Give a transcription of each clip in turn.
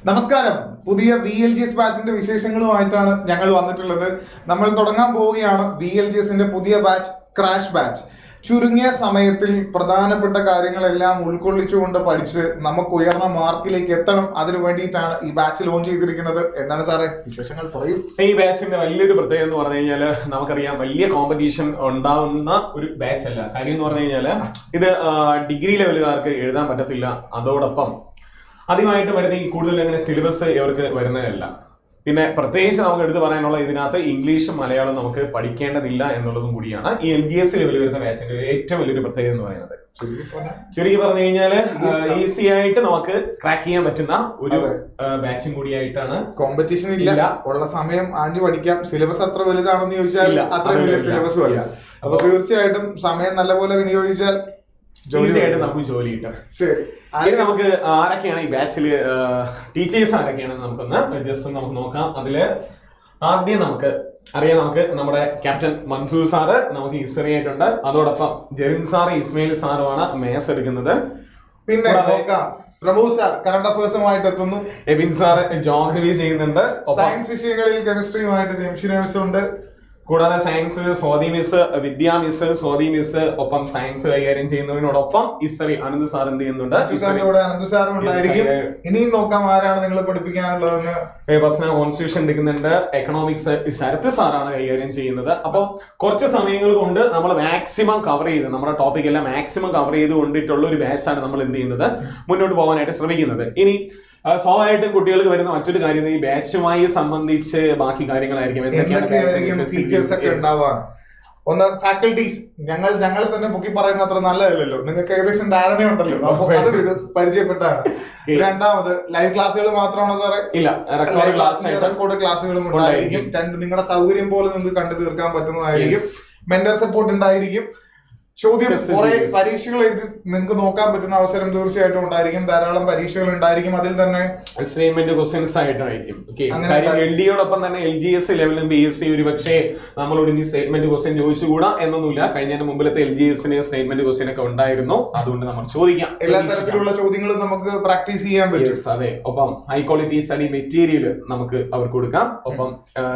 നമസ്കാരം. പുതിയ VLGS ബാച്ചിന്റെ വിശേഷങ്ങളുമായിട്ടാണ് ഞങ്ങൾ വന്നിട്ടുള്ളത്. നമ്മൾ തുടങ്ങാൻ പോവുകയാണ് VLGSന്റെ പുതിയ ബാച്ച്, ക്രാഷ് ബാച്ച്. ചുരുങ്ങിയ സമയത്തിൽ പ്രധാനപ്പെട്ട കാര്യങ്ങളെല്ലാം ഉൾക്കൊള്ളിച്ചുകൊണ്ട് പഠിച്ച് നമുക്ക് ഉയർന്ന മാർക്കിലേക്ക് എത്തണം. അതിനു വേണ്ടിയിട്ടാണ് ഈ ബാച്ച് ലോഞ്ച് ചെയ്തിരിക്കുന്നത്. എന്താണ് സാറേ വിശേഷങ്ങൾ പറയൂ. ഈ ബാച്ചിന്റെ വലിയൊരു പ്രത്യേകത എന്ന് പറഞ്ഞു കഴിഞ്ഞാൽ നമുക്കറിയാം, വലിയ കോമ്പറ്റീഷൻ ഉണ്ടാവുന്ന ഒരു ബാച്ച് അല്ല. കാര്യം എന്ന് പറഞ്ഞു കഴിഞ്ഞാൽ ഇത് ഡിഗ്രി ലെവലുകാർക്ക് എഴുതാൻ പറ്റത്തില്ല. അതോടൊപ്പം ആദ്യമായിട്ട് വരുന്ന ഈ കൂടുതൽ അങ്ങനെ സിലബസ് ഇവർക്ക് വരുന്നതല്ല. പിന്നെ പ്രത്യേകിച്ച് നമുക്ക് എടുത്ത് പറയാനുള്ള ഇതിനകത്ത് ഇംഗ്ലീഷും മലയാളവും നമുക്ക് പഠിക്കേണ്ടതില്ല എന്നുള്ളതും കൂടിയാണ് ഈ LGS ലെവലിൽ വരുന്ന ബാച്ചിന്റെ ഏറ്റവും വലിയൊരു പ്രത്യേകത എന്ന് പറയുന്നത്. ചുരുക്കി പറഞ്ഞു കഴിഞ്ഞാൽ ഈസി ആയിട്ട് നമുക്ക് ക്രാക്ക് ചെയ്യാൻ പറ്റുന്ന ഒരു ബാച്ചും കൂടിയായിട്ടാണ്. കോമ്പറ്റീഷൻ ഇല്ല, ഉള്ള സമയം ആഞ്ഞു പഠിക്കാം. സിലബസ് അത്ര വലുതാണെന്ന് ചോദിച്ചാൽ അത്ര വലിയ സിലബസും അല്ല. അപ്പൊ തീർച്ചയായിട്ടും സമയം നല്ലപോലെ വിനിയോഗിച്ചാൽ തീർച്ചയായിട്ടും നമുക്ക് ജോലി കിട്ടും. ശരി, ഇനി നമുക്ക് ആരൊക്കെയാണ് ഈ ബാച്ചില് ടീച്ചേഴ്സ് ആരൊക്കെയാണെന്ന് നമുക്കൊന്ന് ജസ്റ്റ് നമുക്ക് നോക്കാം. അതില് ആദ്യം നമുക്ക് നമ്മുടെ ക്യാപ്റ്റൻ മൻസൂർ സാറ് നമുക്ക് ഹിസ്റ്ററി ആയിട്ടുണ്ട്. അതോടൊപ്പം ജെറിൻ സാറ്, ഇസ്മയിൽ സാറുമാണ് മേസ് എടുക്കുന്നത്. പിന്നെ പ്രമോദ് സാർ കറണ്ട് അഫയേഴ്സുമായിട്ട് എത്തുന്നു. എബിൻ സാറ് ജോഗ്രഫി ചെയ്യുന്നുണ്ട്. സയൻസ് വിഷയങ്ങളിൽ കെമിസ്ട്രിയുമായിട്ട് ജംഷിന മിസ് ഉണ്ട്. കൂടാതെ സയൻസ് സ്വാതി മിസ്, വിദ്യാ മിസ്, സ്വാതി മിസ്, ഒപ്പം സയൻസ് കൈകാര്യം ചെയ്യുന്നതിനോടൊപ്പം ഹിസ്റ്ററി അനന്ത് സാർ എന്ത് ചെയ്യുന്നുണ്ട്. അനന്ത് സാറും ഉണ്ടായിരിക്കും. ഇനിയും നോക്കാം ആരാണ് നിങ്ങൾ പഠിപ്പിക്കാനുള്ളതെന്ന്. പേഴ്സണൽ കോൺസ്റ്റിറ്റ്യൂഷൻ എടുക്കുന്നുണ്ട്. എക്കണോമിക്സ് ശരത് സാറാണ് കൈകാര്യം ചെയ്യുന്നത്. അപ്പോൾ കുറച്ച് സമയങ്ങൾ കൊണ്ട് നമ്മൾ മാക്സിമം കവർ ചെയ്ത് നമ്മുടെ ടോപ്പിക് എല്ലാം മാക്സിമം കവർ ചെയ്ത് കൊണ്ടിട്ടുള്ള ഒരു ബാച്ചാണ് നമ്മൾ എന്ത് ചെയ്യുന്നത്, മുന്നോട്ട് പോകാനായിട്ട് ശ്രമിക്കുന്നത്. ഇനി സ്വാഭാവികമായിട്ടും കുട്ടികൾക്ക് വരുന്ന മറ്റൊരു കാര്യം ഈ ബാച്ചുമായി സംബന്ധിച്ച് ബാക്കി കാര്യങ്ങളായിരിക്കും. ഒന്ന് ഫാക്കൽറ്റീസ്, ഞങ്ങൾ തന്നെ പൊക്കി പറയുന്ന അത്ര നല്ലതല്ലല്ലോ. നിങ്ങൾക്ക് ഏകദേശം ധാരണയുണ്ടല്ലോ, അപ്പൊ അത് പരിചയപ്പെട്ടാണ്. രണ്ടാമത് ലൈവ് ക്ലാസ്സുകൾ മാത്രമാണോ സാറേ? ഇല്ല, റെക്കോർഡ് ക്ലാസ്സുകളും ഉണ്ടായിരിക്കും. രണ്ട് നിങ്ങളുടെ സൗകര്യം പോലെ നിങ്ങൾക്ക് കണ്ടു തീർക്കാൻ പറ്റുന്നതായിരിക്കും. മെന്റർ സപ്പോർട്ട് ഉണ്ടായിരിക്കും. ചോദ്യം കുറെ പരീക്ഷകൾ എഴുതി നിങ്ങൾക്ക് നോക്കാൻ പറ്റുന്ന അവസരം തീർച്ചയായിട്ടും ഉണ്ടായിരിക്കും. ധാരാളം പരീക്ഷകൾ ഉണ്ടായിരിക്കും. അതിൽ തന്നെ അസൈൻമെന്റ് ക്വസ്റ്റ്യൻസ് ആയിട്ടായിരിക്കും. LD-യോടൊപ്പം തന്നെ LGS ലെവലും BSc ഒരു പക്ഷേ നമ്മളോട് ഇനി സ്റ്റേറ്റ്മെന്റ് ക്വസ്റ്റ്യൻ ചോദിച്ചുകൂടാ എന്നൊന്നുമില്ല. കഴിഞ്ഞതിന് മുമ്പിലത്തെ LGS-ന് സ്റ്റേറ്റ്മെന്റ് ക്വസ്റ്റ്യൻ ഒക്കെ ഉണ്ടായിരുന്നു. അതുകൊണ്ട് നമ്മൾ ചോദിക്കാം. എല്ലാ തരത്തിലുള്ള ചോദ്യങ്ങളും നമുക്ക് പ്രാക്ടീസ് ചെയ്യാൻ പറ്റും. അതെ, ഒപ്പം ഹൈ ക്വാളിറ്റി സ്റ്റഡി മെറ്റീരിയൽ നമുക്ക് അവർക്ക് കൊടുക്കാം. ഒപ്പം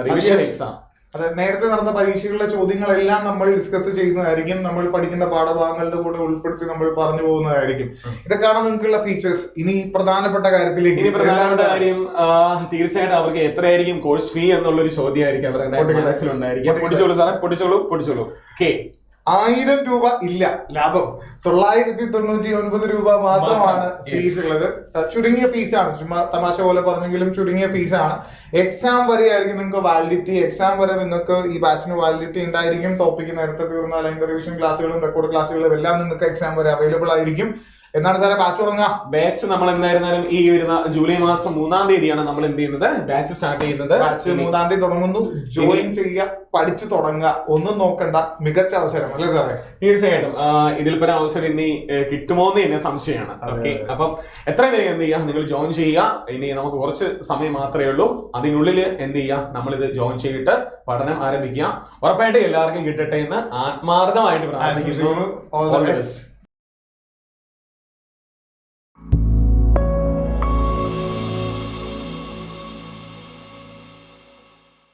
റിവിഷൻ എക്സാം, അതെ, നേരത്തെ നടന്ന പരീക്ഷകളിലെ ചോദ്യങ്ങളെല്ലാം നമ്മൾ ഡിസ്കസ് ചെയ്യുന്നതായിരിക്കും. നമ്മൾ പഠിക്കുന്ന പാഠഭാഗങ്ങളുടെ കൂടെ ഉൾപ്പെടുത്തി നമ്മൾ പറഞ്ഞു പോകുന്നതായിരിക്കും. ഇതൊക്കെയാണ് നിങ്ങൾക്കുള്ള ഫീച്ചേഴ്സ്. ഇനി പ്രധാനപ്പെട്ട കാര്യത്തിലേക്ക്. കാര്യം തീർച്ചയായിട്ടും അവർക്ക് എത്രയായിരിക്കും കോഴ്സ് ഫീ എന്നുള്ളൊരു ചോദ്യമായിരിക്കും അവരുടെ മനസ്സിലുണ്ടായിരിക്കും. പൊടിച്ചോളൂ. 1000 രൂപ ഇല്ല, ലാഭം 999 രൂപ മാത്രമാണ് ഫീസ് ഉള്ളത്. ചുരുങ്ങിയ ഫീസാണ്, ചുമ്മാ തമാശ പോലെ പറഞ്ഞെങ്കിലും ചുരുങ്ങിയ ഫീസാണ്. എക്സാം വരെ ആയിരിക്കും നിങ്ങൾക്ക് വാലിഡിറ്റി. എക്സാം വരെ നിങ്ങൾക്ക് ഈ ബാച്ചിന് വാലിഡിറ്റി ഉണ്ടായിരിക്കും. ടോപ്പിക് നേരത്തെ തീർന്നാൽ അതിന്റെ റിവിഷൻ ക്ലാസ്സുകളും റെക്കോർഡ് ക്ലാസ്സുകളും എല്ലാം നിങ്ങൾക്ക് എക്സാം വരെ അവൈലബിൾ ആയിരിക്കും. എന്നാണ് സാറേ ബാച്ച് തുടങ്ങുക? ബാച്ച് നമ്മൾ എന്തായിരുന്നാലും ഈ വരുന്ന ജൂലൈ മാസം 3-ാം തീയതിയാണ് നമ്മൾ എന്ത് ചെയ്യുന്നത്, ബാച്ച് സ്റ്റാർട്ട് ചെയ്യുന്നത്. ബാച്ച് 3-ാം തീയതി തുടങ്ങുന്നു. ജോയിൻ ചെയ്യുക, പഠിച്ചു തുടങ്ങുക, ഒന്നും നോക്കണ്ട. മികച്ച അവസരം അല്ലേ സാറേ? തീർച്ചയായിട്ടും ഇതിൽ പല അവസരം ഇനി കിട്ടുമോ എന്ന് എന്നെ സംശയമാണ്. ഓക്കെ, അപ്പം എത്രയും വേഗം എന്ത് ചെയ്യുക, നിങ്ങൾ ജോയിൻ ചെയ്യുക. ഇനി നമുക്ക് കുറച്ച് സമയം മാത്രമേ ഉള്ളൂ. അതിനുള്ളിൽ എന്ത് ചെയ്യുക, നമ്മളിത് ജോയിൻ ചെയ്തിട്ട് പഠനം ആരംഭിക്കുക. ഉറപ്പായിട്ട് എല്ലാവർക്കും കിട്ടട്ടെ എന്ന് ആത്മാർത്ഥമായിട്ട് പ്രാർത്ഥിക്കുന്നു.